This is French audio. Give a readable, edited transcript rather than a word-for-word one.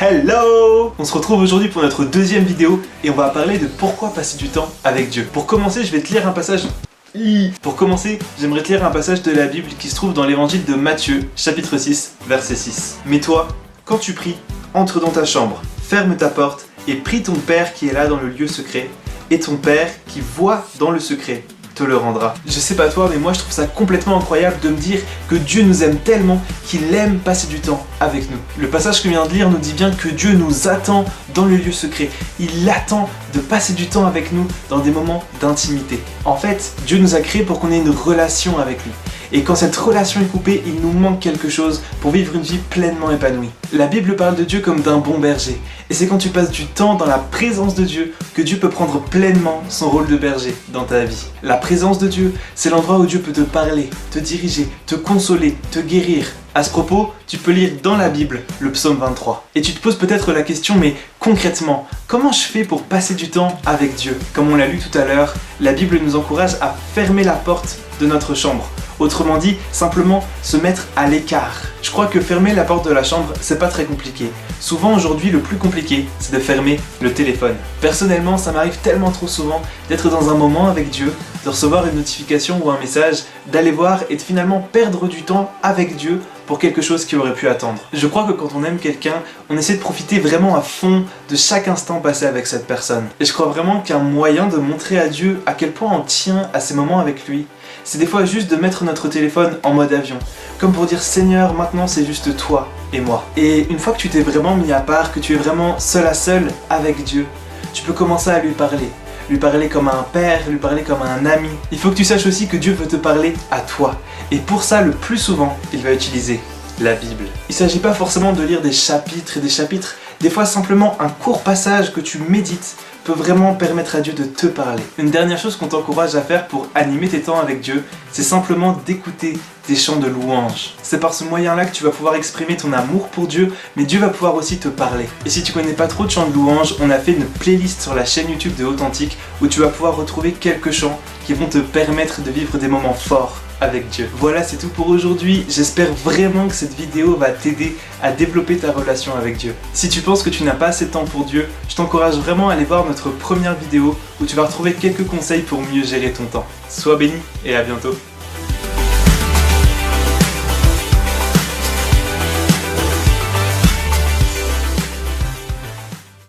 Hello! On se retrouve aujourd'hui pour notre deuxième vidéo et on va parler de pourquoi passer du temps avec Dieu. Pour commencer, je vais te lire un passage. J'aimerais te lire un passage de la Bible qui se trouve dans l'évangile de Matthieu, chapitre 6, verset 6. Mais toi, quand tu pries, entre dans ta chambre, ferme ta porte et prie ton Père qui est là dans le lieu secret, et ton Père qui voit dans le secret te le rendra. Je sais pas toi, mais moi je trouve ça complètement incroyable de me dire que Dieu nous aime tellement qu'il aime passer du temps avec nous. Le passage que je viens de lire nous dit bien que Dieu nous attend dans le lieu secret. Il attend de passer du temps avec nous dans des moments d'intimité. En fait, Dieu nous a créés pour qu'on ait une relation avec lui. Et quand cette relation est coupée, il nous manque quelque chose pour vivre une vie pleinement épanouie. La Bible parle de Dieu comme d'un bon berger. Et c'est quand tu passes du temps dans la présence de Dieu que Dieu peut prendre pleinement son rôle de berger dans ta vie. La présence de Dieu, c'est l'endroit où Dieu peut te parler, te diriger, te consoler, te guérir. À ce propos, tu peux lire dans la Bible le psaume 23. Et tu te poses peut-être la question, mais concrètement, comment je fais pour passer du temps avec Dieu? Comme on l'a lu tout à l'heure, la Bible nous encourage à fermer la porte de notre chambre. Autrement dit, simplement se mettre à l'écart. Je crois que fermer la porte de la chambre, c'est pas très compliqué. Souvent aujourd'hui, le plus compliqué, c'est de fermer le téléphone. Personnellement, ça m'arrive tellement trop souvent d'être dans un moment avec Dieu, de recevoir une notification ou un message, d'aller voir et de finalement perdre du temps avec Dieu pour quelque chose qui aurait pu attendre. Je crois que quand on aime quelqu'un, on essaie de profiter vraiment à fond de chaque instant passé avec cette personne. Et je crois vraiment qu'un moyen de montrer à Dieu à quel point on tient à ces moments avec lui, c'est des fois juste de mettre notre téléphone en mode avion. Comme pour dire Seigneur, maintenant c'est juste toi et moi. Et une fois que tu t'es vraiment mis à part, que tu es vraiment seul à seul avec Dieu, tu peux commencer à lui parler comme à un père, lui parler comme à un ami. Il faut que tu saches aussi que Dieu veut te parler à toi. Et pour ça, le plus souvent, il va utiliser la Bible. Il ne s'agit pas forcément de lire des chapitres et des chapitres. Des fois, simplement un court passage que tu médites peut vraiment permettre à Dieu de te parler. Une dernière chose qu'on t'encourage à faire pour animer tes temps avec Dieu, c'est simplement d'écouter des chants de louange. C'est par ce moyen-là que tu vas pouvoir exprimer ton amour pour Dieu, mais Dieu va pouvoir aussi te parler. Et si tu connais pas trop de chants de louange, on a fait une playlist sur la chaîne YouTube de Authentique où tu vas pouvoir retrouver quelques chants qui vont te permettre de vivre des moments forts avec Dieu. Voilà, c'est tout pour aujourd'hui. J'espère vraiment que cette vidéo va t'aider à développer ta relation avec Dieu. Si tu penses que tu n'as pas assez de temps pour Dieu, je t'encourage vraiment à aller voir notre première vidéo où tu vas retrouver quelques conseils pour mieux gérer ton temps. Sois béni et à bientôt.